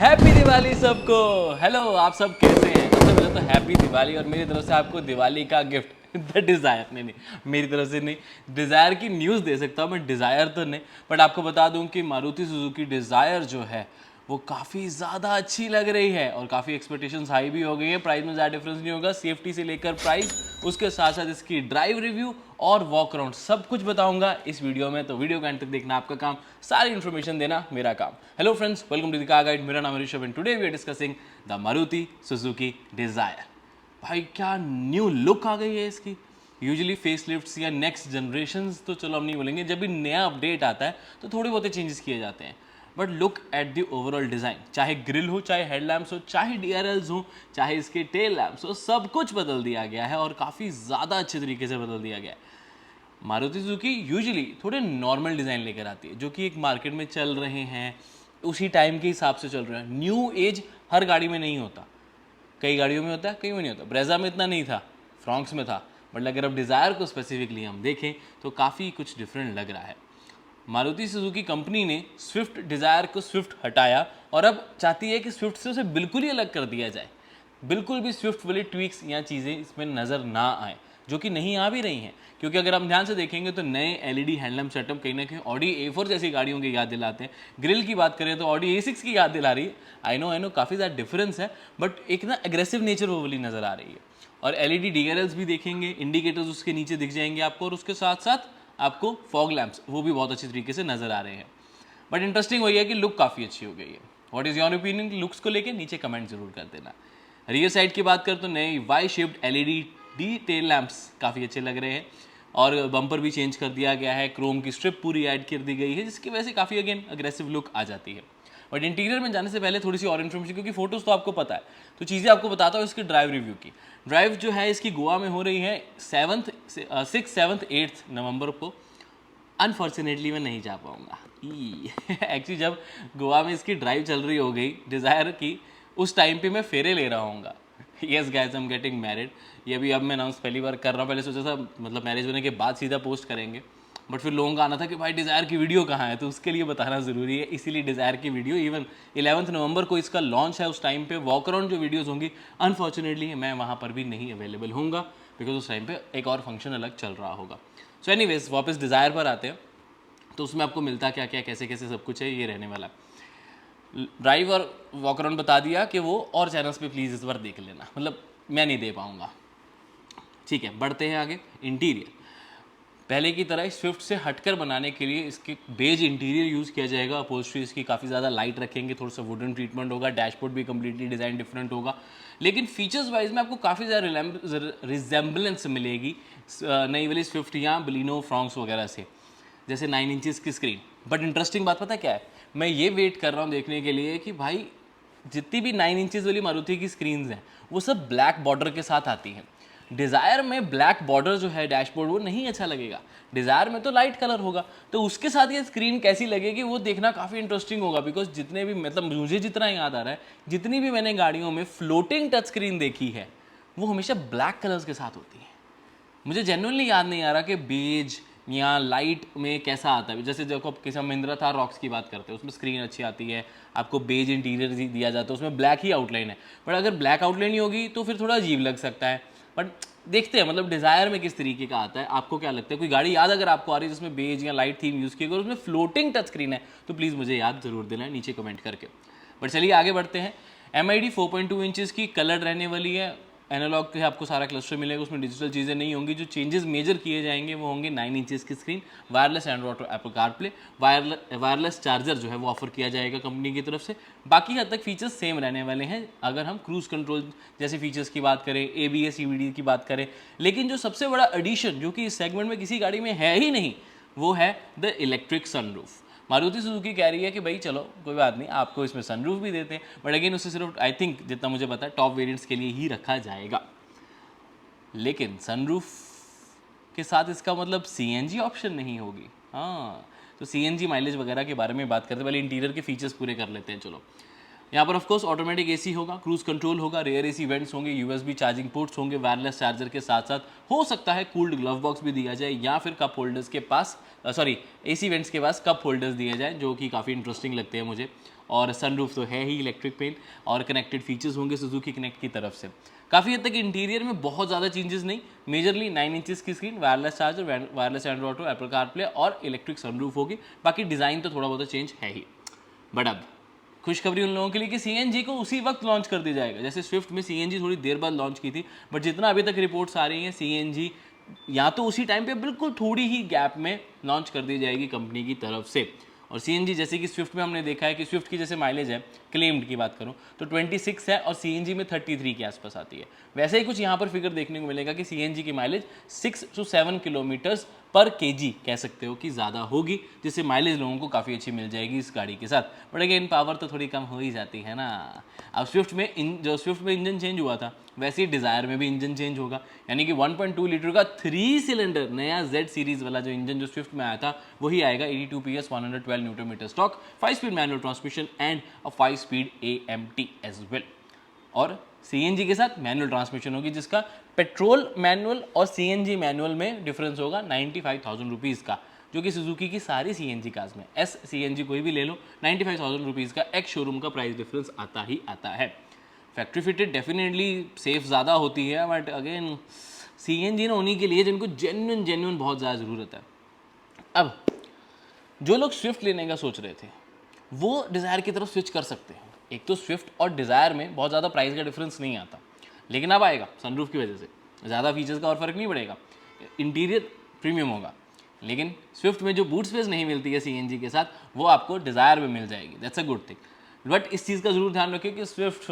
Happy Diwali सबको। Hello, आप सब कैसे हैं? सबसे पहले तो हैप्पी दिवाली और मेरी तरफ से आपको दिवाली का गिफ्ट द डिज़ायर। नहीं, मेरी तरफ से नहीं, डिज़ायर की न्यूज़ दे सकता हूँ मैं, डिज़ायर तो नहीं। बट आपको बता दूं कि मारुति सुजुकी डिज़ायर जो है वो काफ़ी ज़्यादा अच्छी लग रही है और काफ़ी एक्सपेक्टेशंस हाई भी हो गई है। प्राइस में ज़्यादा डिफरेंस नहीं होगा, सेफ्टी से लेकर प्राइस, उसके साथ साथ इसकी ड्राइव रिव्यू और वॉक अराउंड सब कुछ बताऊंगा इस वीडियो में। तो वीडियो का एंड तक देखना आपका काम, सारी इन्फॉर्मेशन देना मेरा काम। Hello friends, welcome to the car guide. मेरा नाम है Rishabh and today we are discussing the Maruti Suzuki Dzire. भाई क्या न्यू लुक आ गई है इसकी। यूजुअली फेस लिफ्ट्स या नेक्स्ट जनरेशन तो चलो हम नहीं बोलेंगे, जब भी नया अपडेट आता है तो थोड़े बहुत चेंजेस किए जाते हैं। But look at the overall design, चाहे ग्रिल हो, चाहे हेडलैम्प्स हो, चाहे DRLs हो, चाहे इसके टेल लैम्प्स हो, सब कुछ बदल दिया गया है और काफ़ी ज़्यादा अच्छे तरीके से बदल दिया गया है। मारुति सुजुकी यूजुअली थोड़े नॉर्मल डिज़ाइन लेकर आती है जो कि एक मार्केट में चल रहे हैं, उसी टाइम के हिसाब से चल रहे हैं। न्यू एज हर गाड़ी में नहीं होता, कई गाड़ियों में होता है, कई में नहीं होता। ब्रेजा में इतना नहीं था, फ्रॉन्क्स में था। बट अगर अब डिज़ायर को स्पेसिफिकली हम देखें तो काफ़ी कुछ डिफरेंट लग रहा है। मारुति सुजुकी कंपनी ने स्विफ्ट डिज़ायर को स्विफ्ट हटाया और अब चाहती है कि स्विफ्ट से उसे बिल्कुल ही अलग कर दिया जाए। बिल्कुल भी स्विफ्ट वाली ट्वीक्स या चीज़ें इसमें नज़र ना आए, जो कि नहीं आ भी रही हैं। क्योंकि अगर हम ध्यान से देखेंगे तो नए LED हैंडलम सेटअप कहीं ना कहीं ऑडी A4 जैसी गाड़ियों की याद दिलाते हैं। ग्रिल की बात करें तो ऑडी A6 की याद दिला रही है। आई नो काफ़ी ज़्यादा डिफरेंस है, बट एक ना एग्रेसिव नेचर वो वाली नज़र आ रही है। और LED DRLs भी देखेंगे, इंडिकेटर्स उसके नीचे दिख जाएंगे आपको, और उसके साथ साथ आपको फॉग लैंप्स वो भी बहुत अच्छी तरीके से नज़र आ रहे हैं। बट इंटरेस्टिंग वही है कि लुक काफ़ी अच्छी हो गई है। What is your opinion looks को लेके? नीचे कमेंट जरूर कर देना। रियर साइड की बात करें तो नए Y shaped LED the tail lamps काफ़ी अच्छे लग रहे हैं और बम्पर भी चेंज कर दिया गया है। क्रोम की स्ट्रिप पूरी ऐड कर दी गई है, जिसकी वजह से काफ़ी अगेन अग्रेसिव लुक आ जाती है। बट इंटीरियर में जाने से पहले थोड़ी सी और इन्फॉर्मेशन, क्योंकि फोटोज़ तो आपको पता है, तो चीज़ें आपको बताता हूँ इसकी ड्राइव रिव्यू की। ड्राइव जो है इसकी गोवा में हो रही है 6, 7, 8 नवंबर को। अनफॉर्चुनेटली मैं नहीं जा पाऊँगा। एक्चुअली जब गोवा में इसकी ड्राइव चल रही हो गई डिज़ायर की, उस टाइम पे मैं फेरे ले रहा हूँगा। Yes guys, I am getting married. ये भी अब मैं अनाउंस पहली बार कर रहा हूँ। पहले सोचा था मतलब मैरिज होने के बाद सीधा पोस्ट करेंगे, बट फिर लोगों का आना था कि भाई डिज़ायर की वीडियो कहाँ है, तो उसके लिए बताना ज़रूरी है। इसीलिए डिज़ायर की वीडियो इवन 11 नवंबर को इसका लॉन्च है। उस टाइम पे वॉक अराउंड जो वीडियोज़ होंगी, अनफॉर्चुनेटली मैं वहाँ पर भी नहीं अवेलेबल होऊंगा, बिकॉज उस टाइम पे एक और फंक्शन अलग चल रहा होगा। सो एनीवेज, वापस डिज़ायर पर आते हैं। तो उसमें आपको मिलता क्या क्या, कैसे कैसे सब कुछ है, ये रहने वाला। ड्राइव और वॉक अराउंड बता दिया कि वो और चैनल्स पे प्लीज़ इस बार देख लेना, मतलब मैं नहीं दे पाऊँगा। ठीक है, बढ़ते हैं आगे। इंटीरियर पहले की तरह स्विफ्ट से हटकर बनाने के लिए इसके बेज इंटीरियर यूज़ किया जाएगा। अपहोल्स्ट्री इसकी काफ़ी ज़्यादा लाइट रखेंगे, थोड़ा सा वुडन ट्रीटमेंट होगा, डैशबोर्ड भी कम्प्लीटली डिज़ाइन डिफरेंट होगा। लेकिन फीचर्स वाइज में आपको काफ़ी ज़्यादा रिजेंबलेंस मिलेगी नई वाली स्विफ्ट या बलिनो फ्रॉन्क्स वगैरह से, जैसे 9 इंचज़ की स्क्रीन। बट इंटरेस्टिंग बात पता क्या है, मैं ये वेट कर रहा हूँ देखने के लिए कि भाई जितनी भी 9 इंचज़ वाली मारुति की स्क्रीन्स हैं वो सब ब्लैक बॉर्डर के साथ आती हैं। डिज़ायर में ब्लैक बॉर्डर जो है डैशबोर्ड, वो नहीं अच्छा लगेगा। डिज़ायर में तो लाइट कलर होगा, तो उसके साथ ये स्क्रीन कैसी लगेगी वो देखना काफ़ी इंटरेस्टिंग होगा। बिकॉज जितने भी, मतलब मुझे जितना याद आ रहा है, जितनी भी मैंने गाड़ियों में फ्लोटिंग टच स्क्रीन देखी है वो हमेशा ब्लैक कलर्स के साथ होती है। मुझे जेन्युइनली याद नहीं आ रहा कि बेज या लाइट में कैसा आता है। जैसे देखो किसी महिंद्रा था रॉक्स की बात करते हैं, उसमें स्क्रीन अच्छी आती है, आपको बेज इंटीरियर दिया जाता है, उसमें ब्लैक ही आउटलाइन है। बट अगर ब्लैक आउटलाइन ही होगी तो फिर थोड़ा अजीब लग सकता है। बट देखते हैं मतलब डिज़ायर में किस तरीके का आता है, आपको क्या लगता है? कोई गाड़ी याद अगर आपको आ रही है जिसमें बेज या लाइट थीम यूज़ की गई और उसमें फ्लोटिंग टच स्क्रीन है, तो प्लीज़ मुझे याद ज़रूर देना है नीचे कमेंट करके। बट चलिए आगे बढ़ते हैं। MID 4.2 इंचज़ की कलर रहने वाली है। एनालॉग के आपको सारा क्लस्टर मिलेगा, उसमें डिजिटल चीज़ें नहीं होंगी। जो चेंजेस मेजर किए जाएंगे वो होंगे 9 इंचज़ की स्क्रीन, वायरलेस एंड्रॉइड और एप्पल कारप्ले, वायरलेस चार्जर जो है वो ऑफर किया जाएगा कंपनी की तरफ से। बाकी हद तक फीचर्स सेम रहने वाले हैं अगर हम क्रूज कंट्रोल जैसे फीचर्स की बात करें, ABS EBD की बात करें। लेकिन जो सबसे बड़ा एडिशन जो कि इस सेगमेंट में किसी गाड़ी में है ही नहीं, वो है the electric sunroof. Maruti Suzuki कह रही है कि भाई चलो कोई बात नहीं, आपको इसमें सनरूफ भी देते हैं, बट अगेन उसे सिर्फ आई थिंक जितना मुझे पता है टॉप वेरिएंट्स के लिए ही रखा जाएगा। लेकिन सनरूफ के साथ इसका मतलब CNG ऑप्शन नहीं होगी। हाँ, तो CNG माइलेज वगैरह के बारे में बात करते हैं। पहले इंटीरियर के फीचर्स पूरे कर लेते हैं। चलो, यहाँ पर ऑफकोर्स ऑटोमेटिक AC होगा, क्रूज कंट्रोल होगा, रेयर AC वेंट्स होंगे, USB चार्जिंग पोर्ट्स होंगे, वायरलेस चार्जर के साथ साथ हो सकता है कूल्ड ग्लव बॉक्स भी दिया जाए, या फिर कप होल्डर्स के पास AC वेंट्स के पास कप होल्डर्स दिए जाए, जो कि काफ़ी इंटरेस्टिंग लगते हैं मुझे। और सनरूफ तो है ही इलेक्ट्रिक पेन, और कनेक्टेड फीचर्स होंगे सुजुकी कनेक्ट की तरफ से। काफ़ी हद तक इंटीरियर में बहुत ज़्यादा चेंजेस नहीं, मेजरली 9 इंचेस की screen, wireless charger, wireless Android auto, Apple CarPlay और इलेक्ट्रिक सनरूफ होगी। बाकी डिज़ाइन तो थोड़ा बहुत चेंज है ही। बट अब खुशखबरी उन लोगों के लिए कि सीएनजी को उसी वक्त लॉन्च कर दिया जाएगा। जैसे स्विफ्ट में सीएनजी थोड़ी देर बाद लॉन्च की थी, बट जितना अभी तक रिपोर्ट्स आ रही हैं सीएनजी या तो उसी टाइम पे बिल्कुल थोड़ी ही गैप में लॉन्च कर दी जाएगी कंपनी की तरफ से। और सीएनजी जैसे कि स्विफ्ट में हमने देखा है कि स्विफ्ट की जैसे माइलेज है, क्लेम्ड की बात करूं तो 26 है और सीएनजी में 33 के आसपास आती है। वैसे ही कुछ यहाँ पर फिगर देखने को मिलेगा कि सीएनजी की माइलेज 6 to 7 किलोमीटर्स पर केजी कह सकते हो कि ज़्यादा होगी, जिससे माइलेज लोगों को काफ़ी अच्छी मिल जाएगी इस गाड़ी के साथ। बट अगेन पावर तो थोड़ी कम हो ही जाती है ना। अब स्विफ्ट में जो स्विफ्ट में इंजन चेंज हुआ था, वैसे ही डिज़ायर में भी इंजन चेंज होगा, यानी कि 1.2 लीटर का 3 सिलेंडर नया जेड सीरीज़ वाला जो इंजन जो स्विफ्ट में आया था वही आएगा। 82 PS 112 newton metre stock, 5 speed manual transmission and 5 speed AMT as well. और सीएनजी के साथ मैनुअल ट्रांसमिशन होगी, जिसका पेट्रोल मैनुअल और सीएनजी मैनुअल में डिफरेंस होगा 95,000 रुपीज़ का, जो कि सुजुकी की सारी सीएनजी कार्स में एस सीएनजी कोई भी ले लो 95,000 रुपीज़ का एक्स शोरूम का प्राइस डिफरेंस आता ही आता है। फैक्ट्री फिटेड डेफिनेटली सेफ ज़्यादा होती है, बट अगेन सीएनजी ना उन्हीं के लिए जिनको जेन्युइन बहुत ज़्यादा ज़रूरत है। अब जो लोग स्विफ्ट लेने का सोच रहे थे वो डिज़ायर की तरफ स्विच कर सकते हैं। एक तो स्विफ्ट और डिज़ायर में बहुत ज़्यादा प्राइस का डिफरेंस नहीं आता, लेकिन अब आएगा सनरूफ की वजह से, ज़्यादा फीचर्स का और फर्क नहीं पड़ेगा, इंटीरियर प्रीमियम होगा। लेकिन स्विफ्ट में जो बूट स्पेस नहीं मिलती है सीएनजी के साथ, वो आपको डिज़ायर में मिल जाएगी। That's a good thing. But इस चीज़ का ज़रूर ध्यान रखिए कि स्विफ्ट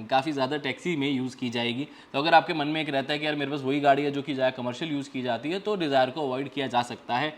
काफ़ी ज़्यादा टैक्सी में यूज़ की जाएगी। तो अगर आपके मन में एक रहता है कि यार मेरे पास वही गाड़ी है जो कि ज़्यादा कमर्शियल यूज़ की जाती है, तो डिज़ायर को अवॉइड किया जा सकता है।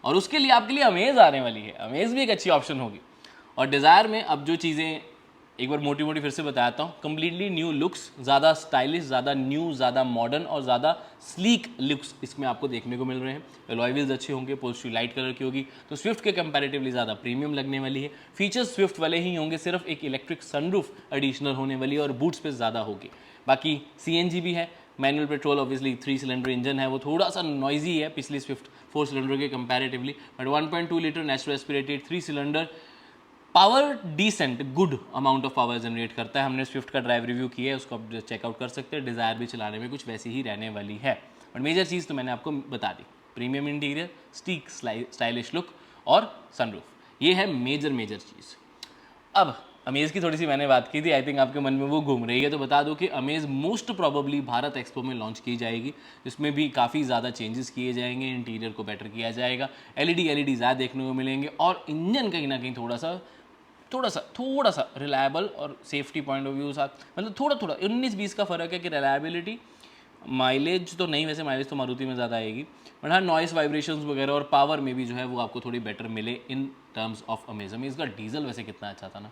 और उसके लिए आपके लिए अमेज़ आने वाली है, अमेज़ भी एक अच्छी ऑप्शन होगी। और डिज़ायर में अब जो चीज़ें एक बार मोटी मोटी फिर से बताता हूँ, कम्प्लीटली न्यू लुक्स, ज़्यादा स्टाइलिश, ज़्यादा न्यू, ज़्यादा मॉडर्न और ज़्यादा स्लीक लुक्स इसमें आपको देखने को मिल रहे हैं। अलॉय व्हील्स अच्छे होंगे, पोल्स्ट्री लाइट कलर की होगी, तो स्विफ्ट के कंपैरेटिवली ज़्यादा प्रीमियम लगने वाली है। फीचर्स स्विफ्ट वाले ही होंगे, सिर्फ एक इलेक्ट्रिक सनरूफ एडिशनल होने वाली है और बूट स्पेस ज़्यादा होगी। बाकी सीएनजी भी है, manual petrol obviously 3 cylinder engine है, वो थोड़ा सा नॉइजी है पिछली स्विफ्ट 4 सिलेंडर के comparatively, but 1.2 litre natural aspirated 3 cylinder power descent good amount of power generate करता है। हमने स्विफ्ट का ड्राइव रिव्यू किया है, उसको आप चेकआउट कर सकते हैं। डिज़ायर भी चलाने में कुछ वैसी ही रहने वाली है। और मेजर चीज़ तो मैंने आपको बता दी, प्रीमियम इंटीरियर, स्टीक स्टाइलिश लुक और सनरूफ, ये है मेजर चीज़। अब अमेज़ की थोड़ी सी मैंने बात की थी, आई थिंक आपके मन में वो घूम रही है, तो बता दो कि Amaze most probably Bharat expo में लॉन्च की जाएगी, जिसमें भी काफ़ी ज़्यादा चेंजेस किए जाएंगे, इंटीरियर को बेटर किया जाएगा, एलईडी ज़्यादा देखने को मिलेंगे और इंजन कहीं ना कहीं थोड़ा सा रिलायबल और सेफ्टी पॉइंट ऑफ व्यू साथ, मतलब थोड़ा 19-20 का फ़र्क है कि रिलायबिलिटी, माइलेज तो नहीं, वैसे माइलेज तो मारुति में ज़्यादा आएगी, बट हाँ नॉइस वाइब्रेशंस वगैरह और पावर में भी जो है वो आपको थोड़ी बेटर मिले इन टर्म्स ऑफ अमेज़। इसका डीजल वैसे कितना अच्छा था ना।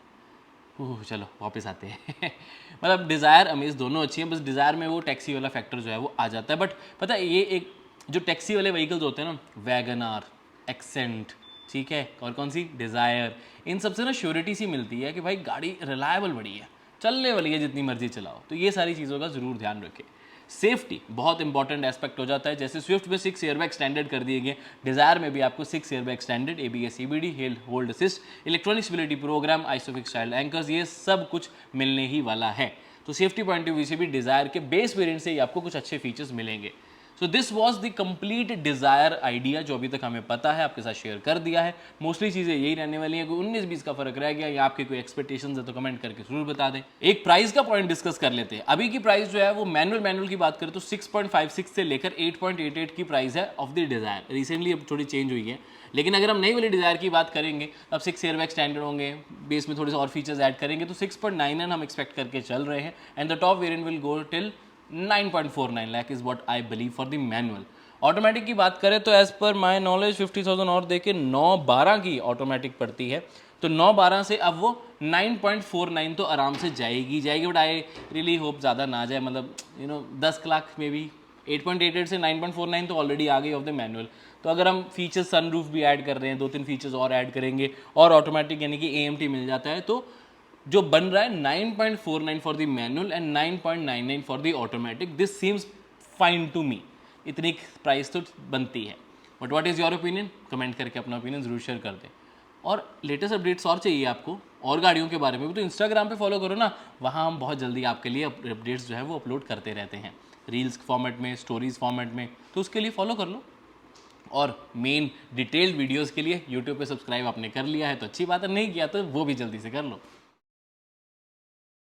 चलो वापस आते हैं मतलब डिज़ायर अमेज़ दोनों अच्छी हैं, बस डिज़ायर में वो टैक्सी वाला फैक्टर जो है वो आ जाता है। बट पता है ये एक जो टैक्सी वाले व्हीकल्स होते हैं ना, वैगन आर, एक्सेंट, ठीक है, और कौन सी डिज़ायर, इन सबसे ना श्योरिटी सी मिलती है कि भाई गाड़ी रिलायबल बड़ी है, चलने वाली है, जितनी मर्जी चलाओ। तो ये सारी चीज़ों का ज़रूर ध्यान रखें। सेफ्टी बहुत इंपॉर्टेंट एस्पेक्ट हो जाता है। जैसे स्विफ्ट में 6 एयरबैग स्टैंडर्ड कर दिए गए, डिज़ायर में भी आपको 6 airbag standard, ABS CBD, hill hold assist, electronic stability programme, ISOFIX child anchors, ये सब कुछ मिलने ही वाला है। तो सेफ्टी पॉइंट ऑफ व्यू से भी डिज़ायर के बेस वेरिएंट से ही आपको कुछ अच्छे फीचर्स मिलेंगे। So this was the complete desire idea जो अभी तक हमें पता है, आपके साथ शेयर कर दिया है। मोस्टली चीज़ें यही रहने वाली हैं, कोई 19-20 का फर्क रह गया या आपके कोई एक्सपेक्टेशंस है तो कमेंट करके जरूर बता दें। एक प्राइस का पॉइंट डिस्कस कर लेते हैं। अभी की प्राइस जो है वो मैनुअल की बात करें तो 6.56 से लेकर 8.88 की प्राइस है ऑफ द डिज़ायर। रिसेंटली अब थोड़ी चेंज हुई है, लेकिन अगर हम नई वाली डिज़ायर की बात करेंगे अब 6 एयरबैग स्टैंडर्ड होंगे, बेस में थोड़े से और फीचर्स ऐड करेंगे तो 6.99 हम एक्सपेक्ट करके चल रहे हैं। And the top variant will go till 9.49 lakh is what I believe for the manual. Automatic की बात करें तो एज पर माई नॉलेज 50,000 और देके 912 की ऑटोमेटिक पड़ती है, तो 912 से अब वो 9.49 तो आराम से जाएगी। बट आई रियली होप ज़्यादा ना जाए, मतलब 10 लाख में भी 8.88 से 9.49 तो ऑलरेडी आ गई ऑफ द मैनुअल। तो अगर हम फीचर्स सनरूफ भी ऐड कर रहे हैं, 2-3 फीचर्स और ऐड करेंगे और ऑटोमेटिक यानी कि AMT मिल जाता है, तो जो बन रहा है 9.49 for the manual and 9.99 for the automatic, this seems fine to me. इतनी प्राइस तो बनती है। But what is your opinion, comment करके अपना ओपिनियन जरूर शेयर कर दें। और लेटेस्ट अपडेट्स और चाहिए आपको और गाड़ियों के बारे में भी, तो इंस्टाग्राम पे फॉलो करो ना, वहाँ हम बहुत जल्दी आपके लिए अपडेट्स जो है वो अपलोड करते रहते हैं, रील्स फॉर्मेट में, स्टोरीज फॉर्मेट में, तो उसके लिए फॉलो कर लो। और मेन डिटेल्ड वीडियोस के लिए यूट्यूब पे सब्सक्राइब आपने कर लिया है तो अच्छी बात है, नहीं किया तो वो भी जल्दी से कर लो।